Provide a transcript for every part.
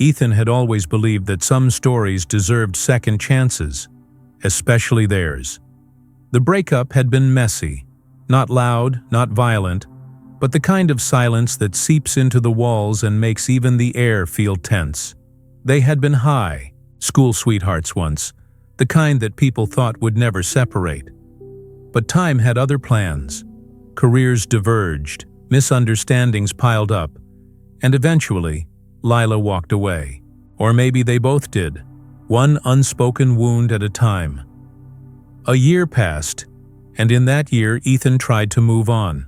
Ethan had always believed that some stories deserved second chances, especially theirs. The breakup had been messy, not loud, not violent, but the kind of silence that seeps into the walls and makes even the air feel tense. They had been high, school sweethearts once, the kind that people thought would never separate. But time had other plans. Careers diverged, misunderstandings piled up, and eventually, Lila walked away. Or maybe they both did, one unspoken wound at a time. A year passed, and in that year Ethan tried to move on.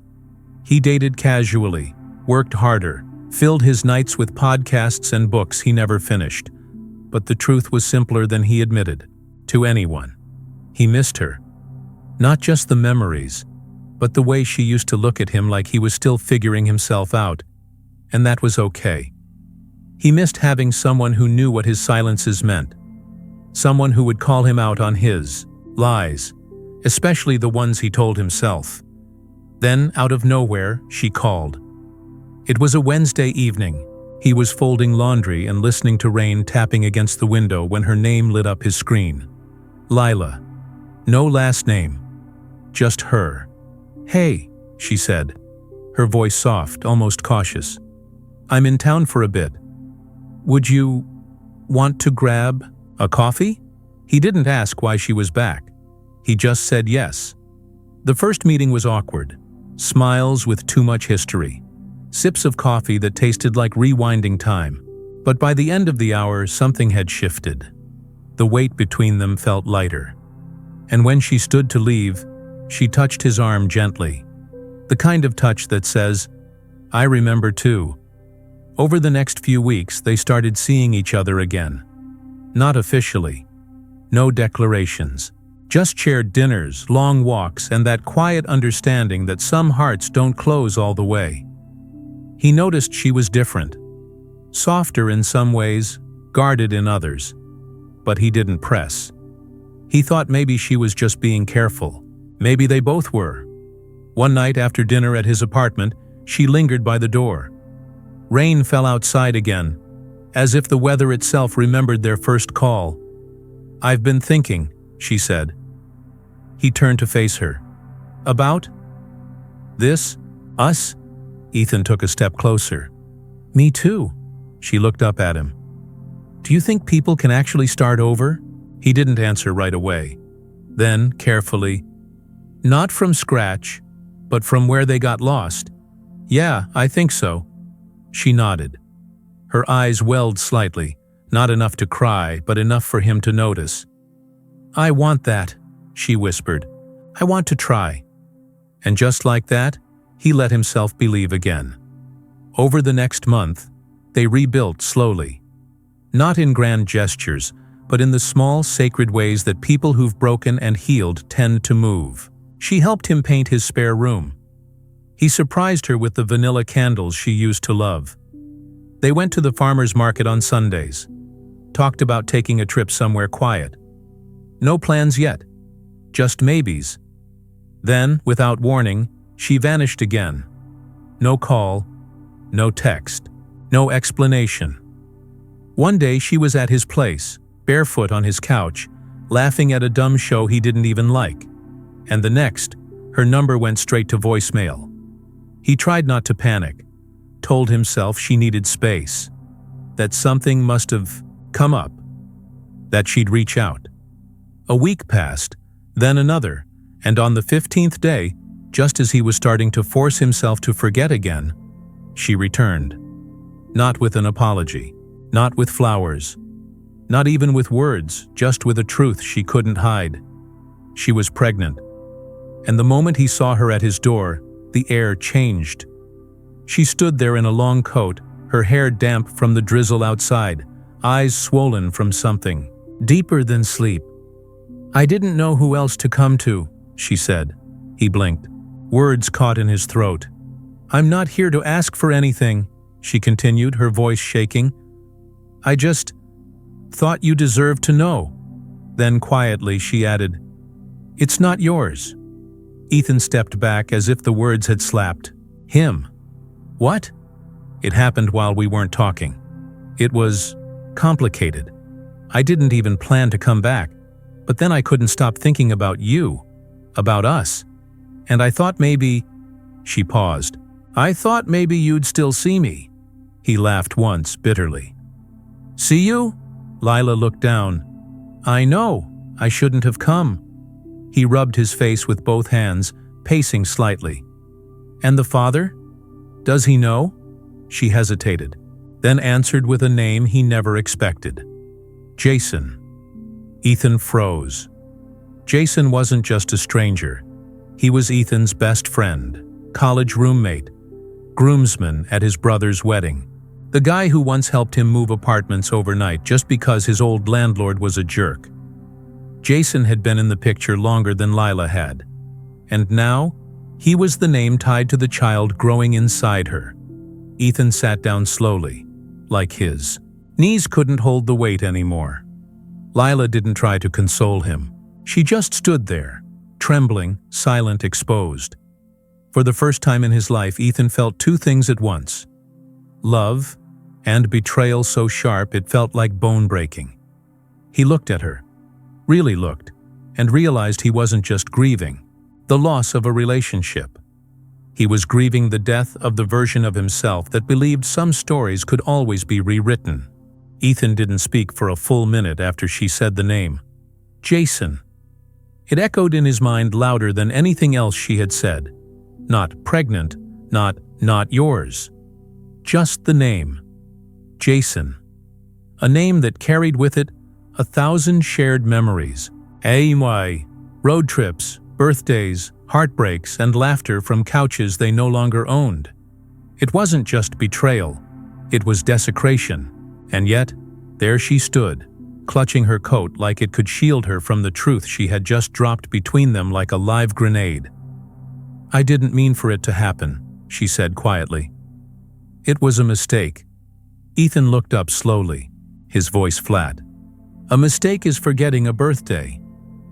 He dated casually, worked harder, filled his nights with podcasts and books he never finished. But the truth was simpler than he admitted, to anyone. He missed her. Not just the memories, but the way she used to look at him like he was still figuring himself out, and that was okay. He missed having someone who knew what his silences meant, someone who would call him out on his lies, especially the ones he told himself. Then, out of nowhere, she called. It was a Wednesday evening. He was folding laundry and listening to rain tapping against the window when her name lit up his screen. Lila. No last name. Just her. "Hey," she said, her voice soft, almost cautious. "I'm in town for a bit. Would you want to grab a coffee?" He didn't ask why she was back. He just said yes. The first meeting was awkward. Smiles with too much history. Sips of coffee that tasted like rewinding time. But by the end of the hour, something had shifted. The weight between them felt lighter. And when she stood to leave, she touched his arm gently. The kind of touch that says, "I remember too." Over the next few weeks, they started seeing each other again. Not officially. No declarations. Just shared dinners, long walks, and that quiet understanding that some hearts don't close all the way. He noticed she was different. Softer in some ways, guarded in others. But he didn't press. He thought maybe she was just being careful. Maybe they both were. One night after dinner at his apartment, she lingered by the door. Rain fell outside again, as if the weather itself remembered their first call. "I've been thinking," she said. He turned to face her. "About? This? Us?" Ethan took a step closer. "Me too." She looked up at him. "Do you think people can actually start over?" He didn't answer right away. Then, carefully, "Not from scratch, but from where they got lost." "Yeah, I think so." She nodded. Her eyes welled slightly, not enough to cry, but enough for him to notice. "I want that," she whispered. "I want to try." And just like that, he let himself believe again. Over the next month, they rebuilt slowly. Not in grand gestures, but in the small, sacred ways that people who've broken and healed tend to move. She helped him paint his spare room. He surprised her with the vanilla candles she used to love. They went to the farmer's market on Sundays. Talked about taking a trip somewhere quiet. No plans yet. Just maybes. Then, without warning, she vanished again. No call, no text, no explanation. One day she was at his place, barefoot on his couch, laughing at a dumb show he didn't even like. And the next, her number went straight to voicemail. He tried not to panic, told himself she needed space, that something must have come up, that she'd reach out. A week passed, then another, and on the 15th day, just as he was starting to force himself to forget again, she returned. Not with an apology, not with flowers, not even with words, just with a truth she couldn't hide. She was pregnant. And the moment he saw her at his door, the air changed. She stood there in a long coat, her hair damp from the drizzle outside, eyes swollen from something, deeper than sleep. "I didn't know who else to come to," she said. He blinked. Words caught in his throat. "I'm not here to ask for anything," she continued, her voice shaking. "I just thought you deserved to know." Then quietly she added, "It's not yours." Ethan stepped back as if the words had slapped him. "What?" "It happened while we weren't talking. It was complicated. I didn't even plan to come back, but then I couldn't stop thinking about you, about us. And I thought maybe—" She paused. "I thought maybe you'd still see me." He laughed once, bitterly. "See you?" Lila looked down. "I know, I shouldn't have come." He rubbed his face with both hands, pacing slightly. "And the father? Does he know?" She hesitated, then answered with a name he never expected. "Jason." Ethan froze. Jason wasn't just a stranger. He was Ethan's best friend, college roommate, groomsman at his brother's wedding. The guy who once helped him move apartments overnight just because his old landlord was a jerk. Jason had been in the picture longer than Lila had. And now, he was the name tied to the child growing inside her. Ethan sat down slowly, like his knees couldn't hold the weight anymore. Lila didn't try to console him. She just stood there, trembling, silent, exposed. For the first time in his life, Ethan felt two things at once: love and betrayal so sharp it felt like bone-breaking. He looked at her, really looked, and realized he wasn't just grieving the loss of a relationship. He was grieving the death of the version of himself that believed some stories could always be rewritten. Ethan didn't speak for a full minute after she said the name. Jason. It echoed in his mind louder than anything else she had said. Not pregnant, not yours. Just the name. Jason. A name that carried with it 1,000 shared memories. Road trips, birthdays, heartbreaks, and laughter from couches they no longer owned. It wasn't just betrayal, it was desecration. And yet, there she stood, clutching her coat like it could shield her from the truth she had just dropped between them like a live grenade. "I didn't mean for it to happen," she said quietly. "It was a mistake." Ethan looked up slowly, his voice flat. "A mistake is forgetting a birthday.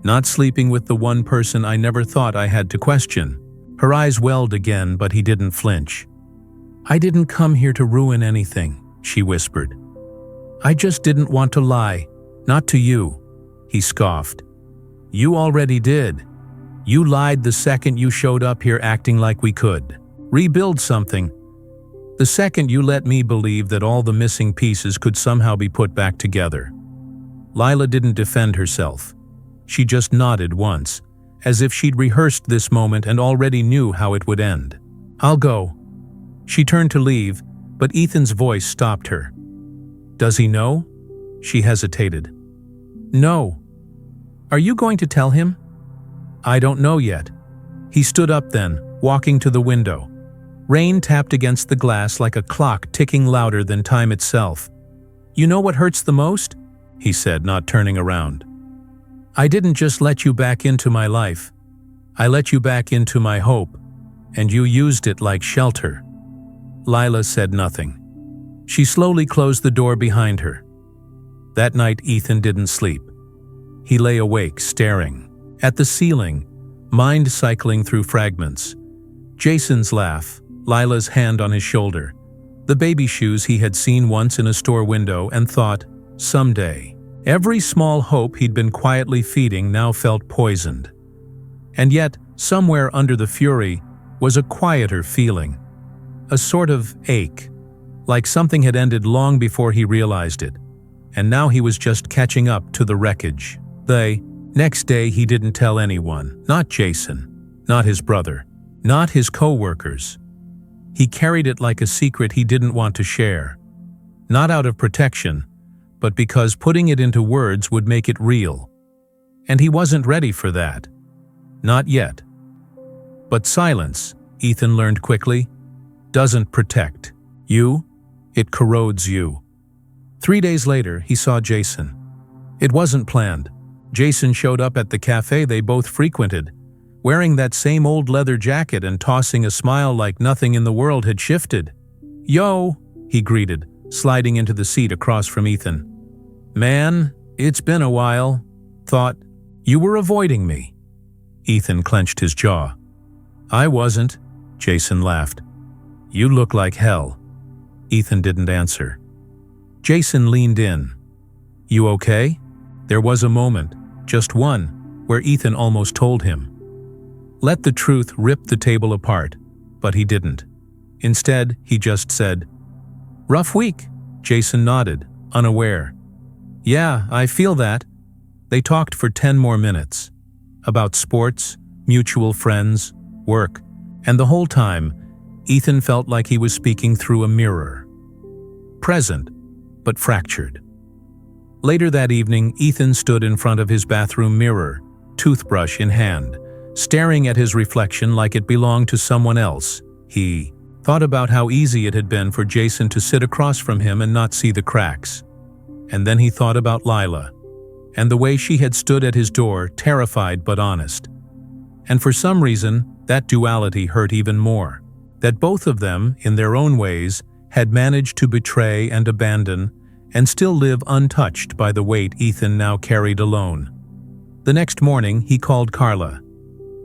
Not sleeping with the one person I never thought I had to question." Her eyes welled again, but he didn't flinch. "I didn't come here to ruin anything," she whispered. "I just didn't want to lie. Not to you." He scoffed. "You already did. You lied the second you showed up here acting like we could rebuild something. The second you let me believe that all the missing pieces could somehow be put back together." Lila didn't defend herself. She just nodded once, as if she'd rehearsed this moment and already knew how it would end. "I'll go." She turned to leave, but Ethan's voice stopped her. "Does he know?" She hesitated. "No." "Are you going to tell him?" "I don't know yet." He stood up then, walking to the window. Rain tapped against the glass like a clock ticking louder than time itself. "You know what hurts the most?" he said, not turning around. "I didn't just let you back into my life. I let you back into my hope, and you used it like shelter." Lila said nothing. She slowly closed the door behind her. That night, Ethan didn't sleep. He lay awake, staring at the ceiling, mind cycling through fragments. Jason's laugh, Lila's hand on his shoulder, the baby shoes he had seen once in a store window and thought, someday. Every small hope he'd been quietly feeding now felt poisoned. And yet, somewhere under the fury, was a quieter feeling. A sort of ache, like something had ended long before he realized it, and now he was just catching up to the wreckage. The next day he didn't tell anyone, not Jason, not his brother, not his co-workers. He carried it like a secret he didn't want to share. Not out of protection, but because putting it into words would make it real. And he wasn't ready for that. Not yet. But silence, Ethan learned quickly, doesn't protect you, it corrodes you. 3 days later, he saw Jason. It wasn't planned. Jason showed up at the cafe they both frequented, wearing that same old leather jacket and tossing a smile like nothing in the world had shifted. "Yo," he greeted, sliding into the seat across from Ethan. "Man, it's been a while. Thought you were avoiding me." Ethan clenched his jaw. "I wasn't," Jason laughed. "You look like hell." Ethan didn't answer. Jason leaned in. "You okay?" There was a moment, just one, where Ethan almost told him. Let the truth rip the table apart, but he didn't. Instead, he just said, "Rough week." Jason nodded, unaware. "Yeah, I feel that." They talked for 10 more minutes. About sports, mutual friends, work, and the whole time, Ethan felt like he was speaking through a mirror. Present, but fractured. Later that evening, Ethan stood in front of his bathroom mirror, toothbrush in hand, staring at his reflection like it belonged to someone else. He thought about how easy it had been for Jason to sit across from him and not see the cracks. And then he thought about Lila, and the way she had stood at his door, terrified but honest. And for some reason, that duality hurt even more. That both of them, in their own ways, had managed to betray and abandon, and still live untouched by the weight Ethan now carried alone. The next morning, he called Carla.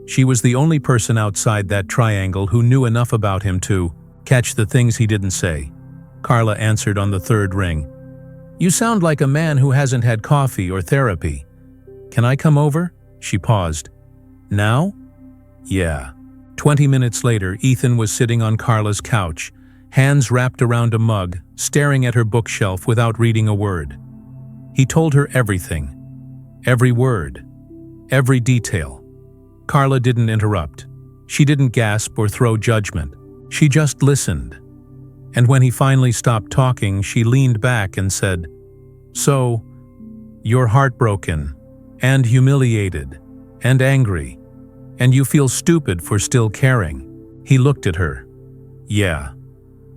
She was the only person outside that triangle who knew enough about him to catch the things he didn't say. Carla answered on the third ring. "You sound like a man who hasn't had coffee or therapy. Can I come over?" She paused. "Now?" "Yeah." 20 minutes later, Ethan was sitting on Carla's couch, hands wrapped around a mug, staring at her bookshelf without reading a word. He told her everything. Every word. Every detail. Carla didn't interrupt. She didn't gasp or throw judgment. She just listened. And when he finally stopped talking, she leaned back and said, "So, you're heartbroken, and humiliated, and angry, and you feel stupid for still caring." He looked at her. "Yeah."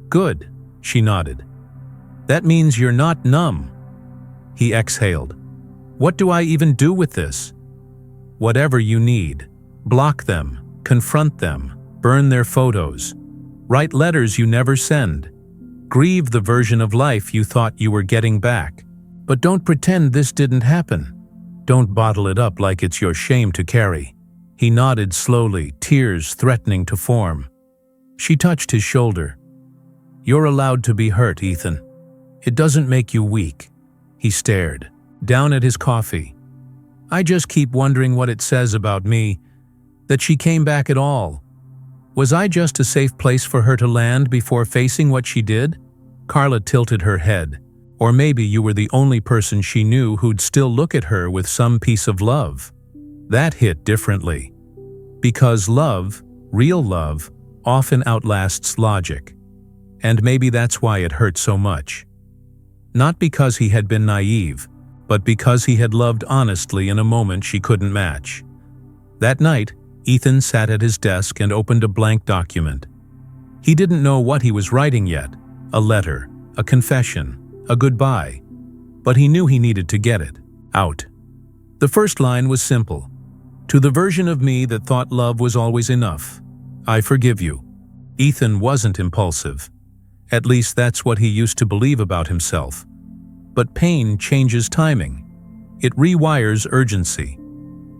"Good," she nodded. "That means you're not numb." He exhaled. "What do I even do with this?" "Whatever you need. Block them, confront them, burn their photos. Write letters you never send. Grieve the version of life you thought you were getting back. But don't pretend this didn't happen. Don't bottle it up like it's your shame to carry." He nodded slowly, tears threatening to form. She touched his shoulder. "You're allowed to be hurt, Ethan. It doesn't make you weak." He stared, down at his coffee. "I just keep wondering what it says about me, that she came back at all. Was I just a safe place for her to land before facing what she did?" Carla tilted her head. "Or maybe you were the only person she knew who'd still look at her with some piece of love." That hit differently. Because love, real love, often outlasts logic. And maybe that's why it hurt so much. Not because he had been naive, but because he had loved honestly in a moment she couldn't match. That night, Ethan sat at his desk and opened a blank document. He didn't know what he was writing yet, a letter, a confession, a goodbye, but he knew he needed to get it out. The first line was simple. "To the version of me that thought love was always enough, I forgive you." Ethan wasn't impulsive. At least that's what he used to believe about himself. But pain changes timing. It rewires urgency.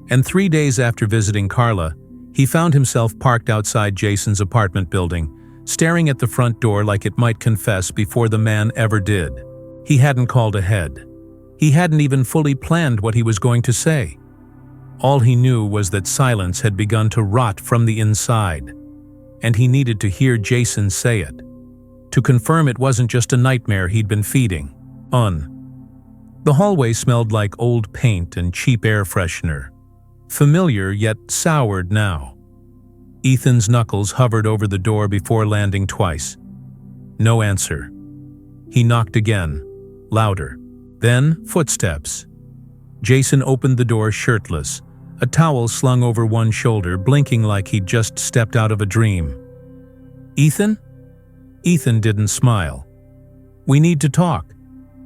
And 3 days after visiting Carla, he found himself parked outside Jason's apartment building, staring at the front door like it might confess before the man ever did. He hadn't called ahead. He hadn't even fully planned what he was going to say. All he knew was that silence had begun to rot from the inside, and he needed to hear Jason say it, to confirm it wasn't just a nightmare he'd been feeding on. The hallway smelled like old paint and cheap air freshener, familiar yet soured now. Ethan's knuckles hovered over the door before landing twice. No answer. He knocked again, louder. Then footsteps. Jason opened the door shirtless, a towel slung over one shoulder, blinking like he'd just stepped out of a dream. "Ethan?" Ethan didn't smile. "We need to talk."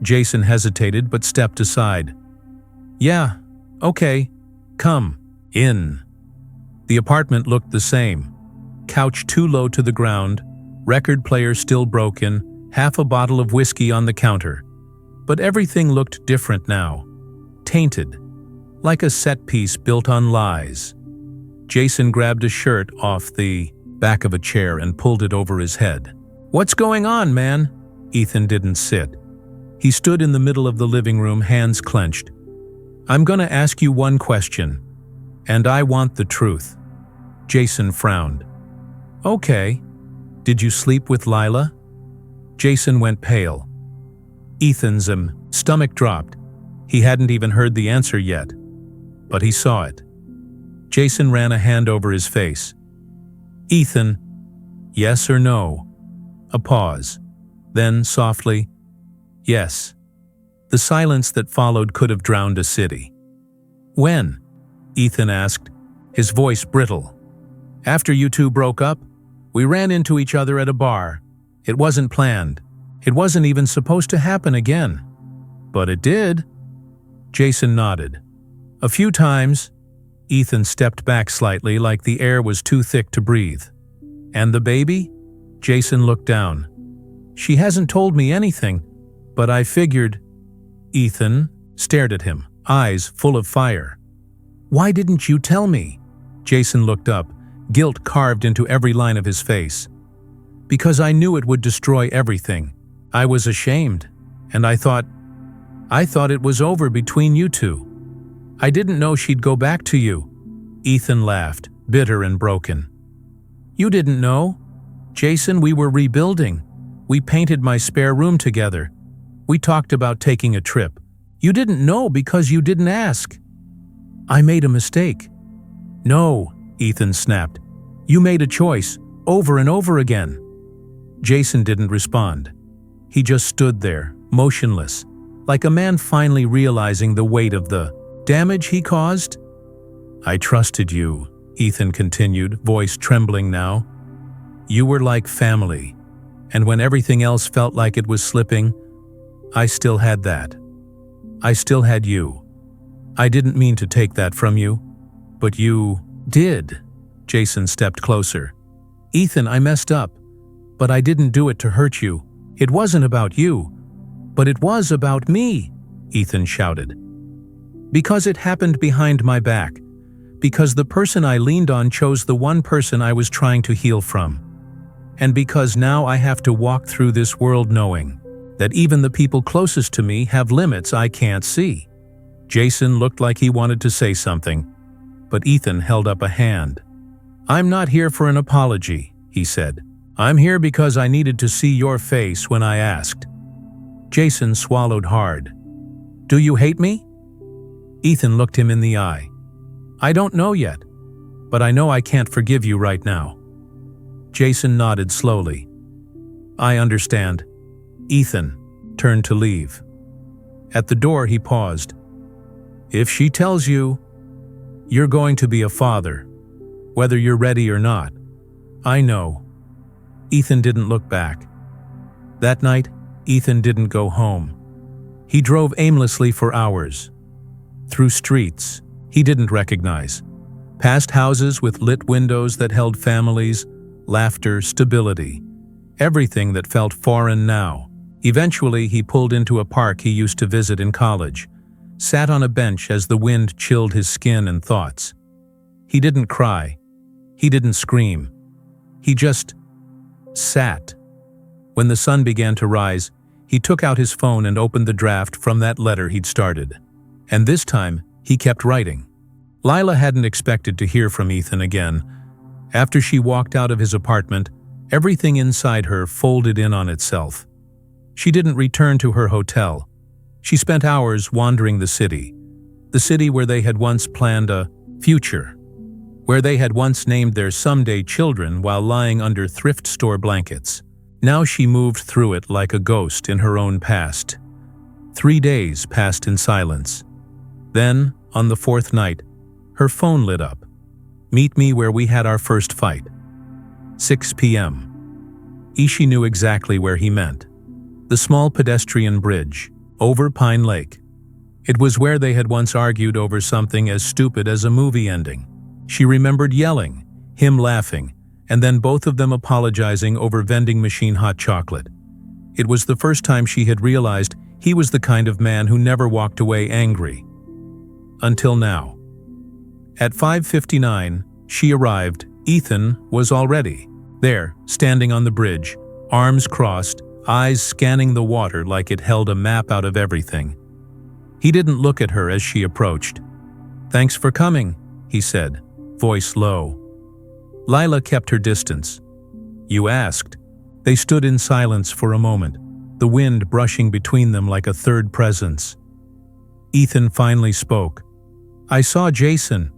Jason hesitated but stepped aside. "Yeah, okay. Come in." The apartment looked the same. Couch too low to the ground, record player still broken, half a bottle of whiskey on the counter. But everything looked different now. Tainted. Like a set piece built on lies. Jason grabbed a shirt off the back of a chair and pulled it over his head. "What's going on, man?" Ethan didn't sit. He stood in the middle of the living room, hands clenched. "I'm gonna ask you one question, and I want the truth." Jason frowned. "Okay. Did you sleep with Lila?" Jason went pale. Ethan's stomach dropped. He hadn't even heard the answer yet, but he saw it. Jason ran a hand over his face. "Ethan, yes or no?" A pause. Then, softly, "Yes." The silence that followed could have drowned a city. "When?" Ethan asked, his voice brittle. "After you two broke up, we ran into each other at a bar. It wasn't planned. It wasn't even supposed to happen again. But it did." Jason nodded. "A few times." Ethan stepped back slightly, like the air was too thick to breathe. "And the baby?" Jason looked down. "She hasn't told me anything, but I figured." Ethan stared at him, eyes full of fire. "Why didn't you tell me?" Jason looked up, guilt carved into every line of his face. "Because I knew it would destroy everything. I was ashamed, and I thought it was over between you two. I didn't know she'd go back to you." Ethan laughed, bitter and broken. "You didn't know? Jason, we were rebuilding. We painted my spare room together. We talked about taking a trip. You didn't know because you didn't ask." "I made a mistake." "No," Ethan snapped. "You made a choice, over and over again." Jason didn't respond. He just stood there, motionless, like a man finally realizing the weight of the damage he caused. "I trusted you," Ethan continued, voice trembling now. "You were like family, and when everything else felt like it was slipping, I still had that. I still had you. I didn't mean to take that from you, but you did." Jason stepped closer. "Ethan, I messed up, but I didn't do it to hurt you. It wasn't about you, but it was about me," Ethan shouted. "Because it happened behind my back. Because the person I leaned on chose the one person I was trying to heal from. And because now I have to walk through this world knowing that even the people closest to me have limits I can't see." Jason looked like he wanted to say something, but Ethan held up a hand. "I'm not here for an apology," he said. "I'm here because I needed to see your face when I asked." Jason swallowed hard. "Do you hate me?" Ethan looked him in the eye. "I don't know yet, but I know I can't forgive you right now." Jason nodded slowly. "I understand." Ethan turned to leave. At the door he paused. "If she tells you, you're going to be a father, whether you're ready or not, I know." Ethan didn't look back. That night, Ethan didn't go home. He drove aimlessly for hours. Through streets he didn't recognize. Past houses with lit windows that held families, laughter, stability. Everything that felt foreign now. Eventually he pulled into a park he used to visit in college. Sat on a bench as the wind chilled his skin and thoughts. He didn't cry. He didn't scream. He just sat. When the sun began to rise, he took out his phone and opened the draft from that letter he'd started. And this time, he kept writing. Lila hadn't expected to hear from Ethan again. After she walked out of his apartment, everything inside her folded in on itself. She didn't return to her hotel. She spent hours wandering the city where they had once planned a future, where they had once named their someday children while lying under thrift store blankets. Now she moved through it like a ghost in her own past. 3 days passed in silence. Then, on the 4th night, her phone lit up. "Meet me where we had our first fight." 6 p.m. Ishi knew exactly where he meant. The small pedestrian bridge, over Pine Lake. It was where they had once argued over something as stupid as a movie ending. She remembered yelling, him laughing, and then both of them apologizing over vending machine hot chocolate. It was the first time she had realized he was the kind of man who never walked away angry. Until now. At 5:59, she arrived. Ethan was already there, standing on the bridge, arms crossed, eyes scanning the water like it held a map out of everything. He didn't look at her as she approached. "Thanks for coming," he said, voice low. Lila kept her distance. "You asked." They stood in silence for a moment, the wind brushing between them like a third presence. Ethan finally spoke. "I saw Jason."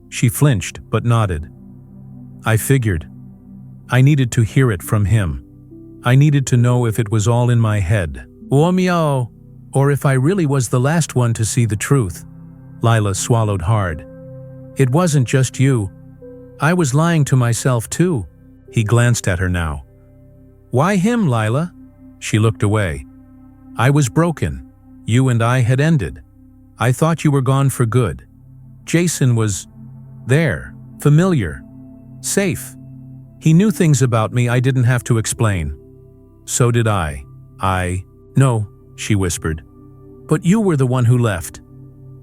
She flinched but nodded. "I figured. I needed to hear it from him. I needed to know if it was all in my head. Or if I really was the last one to see the truth." Lila swallowed hard. "It wasn't just you. I was lying to myself too." He glanced at her now. "Why him, Lila?" She looked away. "I was broken. You and I had ended. I thought you were gone for good. Jason was there, familiar, safe. He knew things about me I didn't have to explain. So did I. No," she whispered. "But you were the one who left."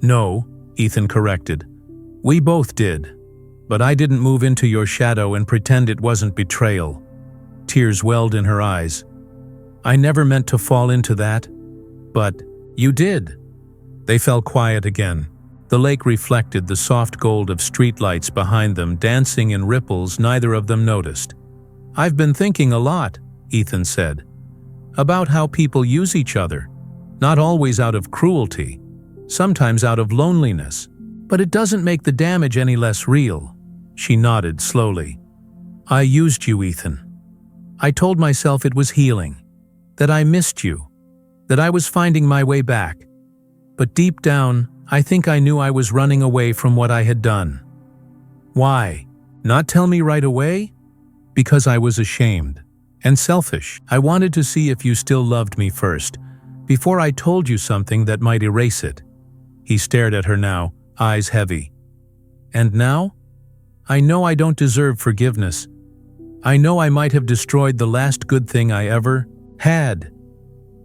"No," Ethan corrected. "We both did. But I didn't move into your shadow and pretend it wasn't betrayal." Tears welled in her eyes. "I never meant to fall into that. But you did." They fell quiet again. The lake reflected the soft gold of streetlights behind them, dancing in ripples neither of them noticed. "I've been thinking a lot," Ethan said, "about how people use each other, not always out of cruelty, sometimes out of loneliness. But it doesn't make the damage any less real." She nodded slowly. "I used you, Ethan. I told myself it was healing, that I missed you, that I was finding my way back. But deep down, I think I knew I was running away from what I had done." "Why? Not tell me right away?" "Because I was ashamed. And selfish. I wanted to see if you still loved me first, before I told you something that might erase it." He stared at her now, eyes heavy. "And now? I know I don't deserve forgiveness. I know I might have destroyed the last good thing I ever had."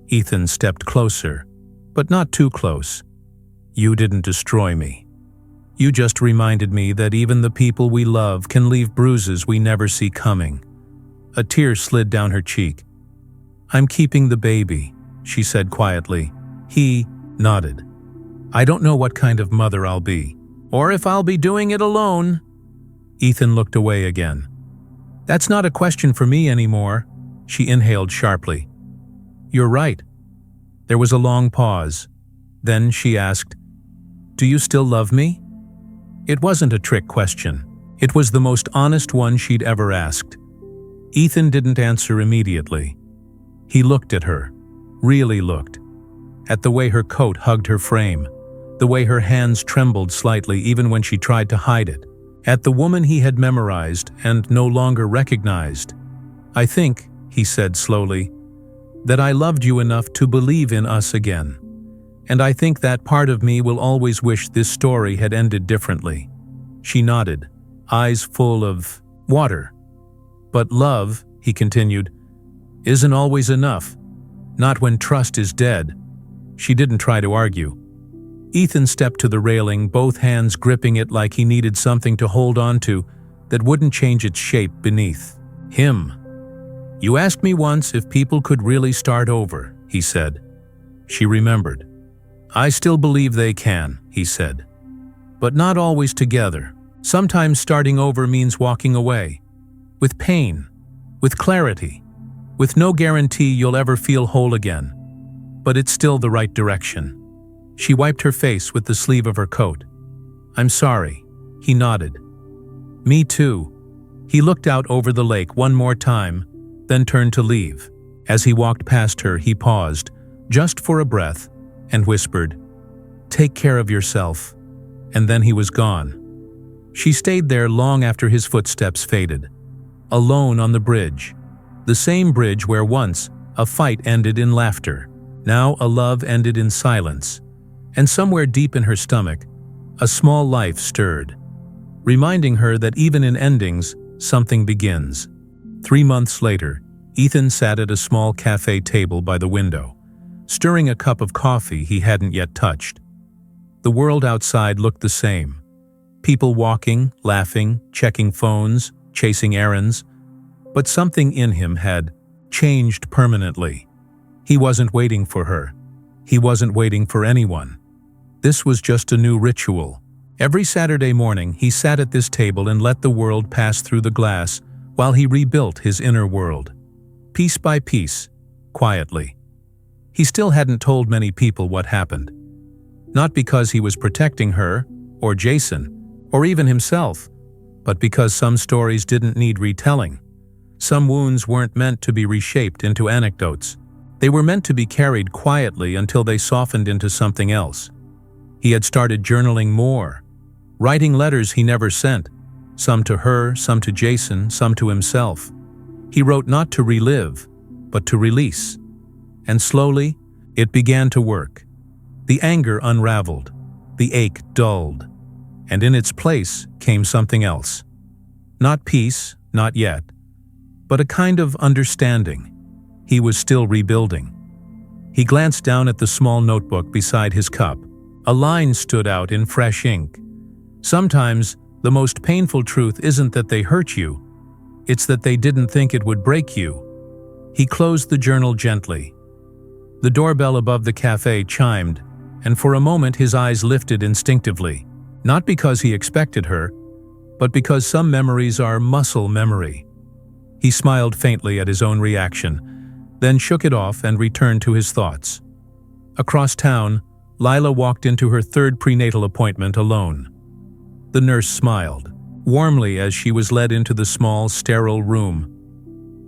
Ethan stepped closer, but not too close. "You didn't destroy me. You just reminded me that even the people we love can leave bruises we never see coming." A tear slid down her cheek. "I'm keeping the baby," she said quietly. He nodded. "I don't know what kind of mother I'll be, or if I'll be doing it alone." Ethan looked away again. "That's not a question for me anymore." She inhaled sharply. "You're right." There was a long pause. Then she asked, "Do you still love me?" It wasn't a trick question. It was the most honest one she'd ever asked. Ethan didn't answer immediately. He looked at her, really looked, at the way her coat hugged her frame, the way her hands trembled slightly even when she tried to hide it, at the woman he had memorized and no longer recognized. "I think," he said slowly, "that I loved you enough to believe in us again. And I think that part of me will always wish this story had ended differently." She nodded, eyes full of water. "But love," he continued, "isn't always enough. Not when trust is dead." She didn't try to argue. Ethan stepped to the railing, both hands gripping it like he needed something to hold on to that wouldn't change its shape beneath him. "You asked me once if people could really start over," he said. She remembered. "I still believe they can," he said. "But not always together. Sometimes starting over means walking away. With pain, with clarity, with no guarantee you'll ever feel whole again. But it's still the right direction." She wiped her face with the sleeve of her coat. "I'm sorry," he nodded. "Me too." He looked out over the lake one more time, then turned to leave. As he walked past her, he paused, just for a breath, and whispered, "Take care of yourself." And then he was gone. She stayed there long after his footsteps faded, alone on the bridge, the same bridge where once a fight ended in laughter, now a love ended in silence, and somewhere deep in her stomach, a small life stirred, reminding her that even in endings, something begins. 3 months later, Ethan sat at a small cafe table by the window, stirring a cup of coffee he hadn't yet touched. The world outside looked the same. People walking, laughing, checking phones, chasing errands. But something in him had changed permanently. He wasn't waiting for her. He wasn't waiting for anyone. This was just a new ritual. Every Saturday morning, he sat at this table and let the world pass through the glass while he rebuilt his inner world. Piece by piece, quietly. He still hadn't told many people what happened. Not because he was protecting her, or Jason, or even himself, but because some stories didn't need retelling. Some wounds weren't meant to be reshaped into anecdotes. They were meant to be carried quietly until they softened into something else. He had started journaling more, writing letters he never sent, some to her, some to Jason, some to himself. He wrote not to relive, but to release. And slowly, it began to work. The anger unraveled, the ache dulled, and in its place came something else. Not peace, not yet, but a kind of understanding. He was still rebuilding. He glanced down at the small notebook beside his cup. A line stood out in fresh ink. Sometimes, the most painful truth isn't that they hurt you, it's that they didn't think it would break you. He closed the journal gently. The doorbell above the cafe chimed, and for a moment his eyes lifted instinctively, not because he expected her, but because some memories are muscle memory. He smiled faintly at his own reaction, then shook it off and returned to his thoughts. Across town, Lila walked into her third prenatal appointment alone. The nurse smiled, warmly as she was led into the small, sterile room.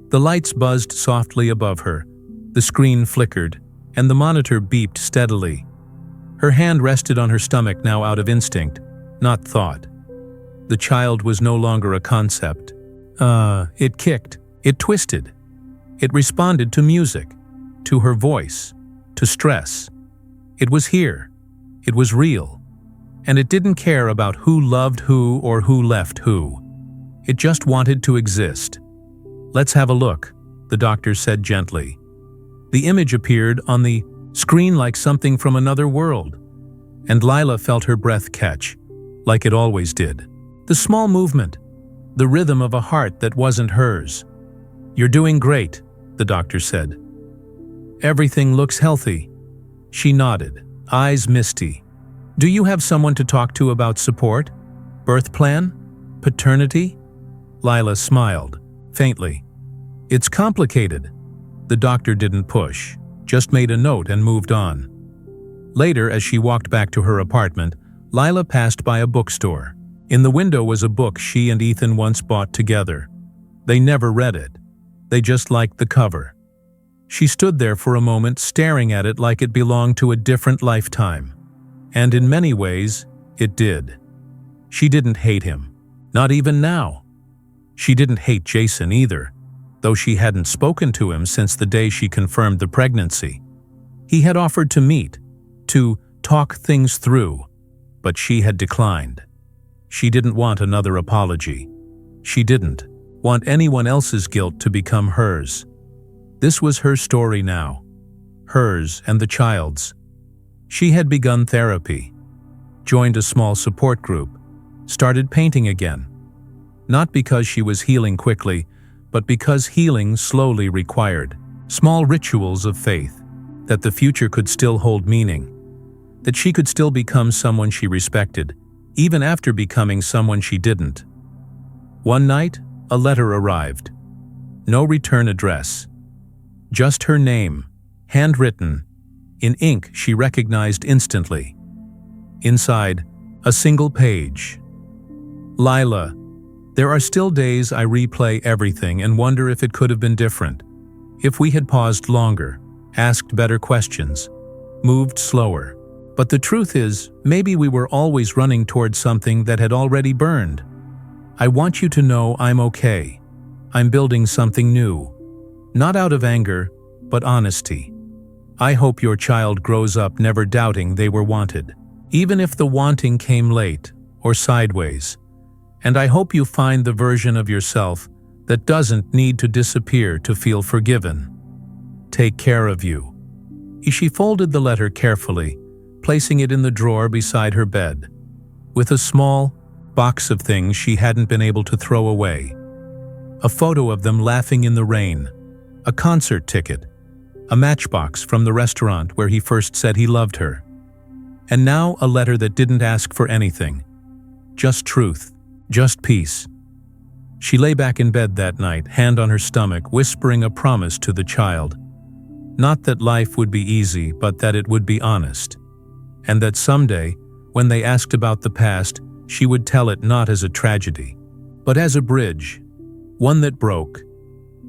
The lights buzzed softly above her, the screen flickered, and the monitor beeped steadily. Her hand rested on her stomach now out of instinct, not thought. The child was no longer a concept. It kicked, it twisted. It responded to music, to her voice, to stress. It was here. It was real. And it didn't care about who loved who or who left who. It just wanted to exist. "Let's have a look," the doctor said gently. The image appeared on the screen like something from another world, and Lila felt her breath catch, like it always did. The small movement, the rhythm of a heart that wasn't hers. "You're doing great," the doctor said. "Everything looks healthy." She nodded, eyes misty. "Do you have someone to talk to about support? Birth plan? Paternity?" Lila smiled, faintly. "It's complicated." The doctor didn't push, just made a note and moved on. Later, as she walked back to her apartment, Lila passed by a bookstore. In the window was a book she and Ethan once bought together. They never read it. They just liked the cover. She stood there for a moment, staring at it like it belonged to a different lifetime. And in many ways, it did. She didn't hate him. Not even now. She didn't hate Jason either, though she hadn't spoken to him since the day she confirmed the pregnancy. He had offered to meet, to talk things through, but she had declined. She didn't want another apology. She didn't want anyone else's guilt to become hers. This was her story now, hers and the child's. She had begun therapy, joined a small support group, started painting again. Not because she was healing quickly, but because healing slowly required small rituals of faith, that the future could still hold meaning, that she could still become someone she respected, even after becoming someone she didn't. One night, a letter arrived. No return address. Just her name, handwritten, in ink she recognized instantly. Inside, a single page. "Lila, there are still days I replay everything and wonder if it could have been different. If we had paused longer, asked better questions, moved slower. But the truth is, maybe we were always running towards something that had already burned. I want you to know I'm okay. I'm building something new. Not out of anger, but honesty. I hope your child grows up never doubting they were wanted, even if the wanting came late or sideways. And I hope you find the version of yourself that doesn't need to disappear to feel forgiven. Take care of you." She folded the letter carefully, placing it in the drawer beside her bed, with a small box of things she hadn't been able to throw away. A photo of them laughing in the rain, a concert ticket, a matchbox from the restaurant where he first said he loved her. And now a letter that didn't ask for anything. Just truth, just peace. She lay back in bed that night, hand on her stomach, whispering a promise to the child. Not that life would be easy, but that it would be honest. And that someday, when they asked about the past, she would tell it not as a tragedy, but as a bridge, one that broke,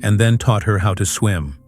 and then taught her how to swim.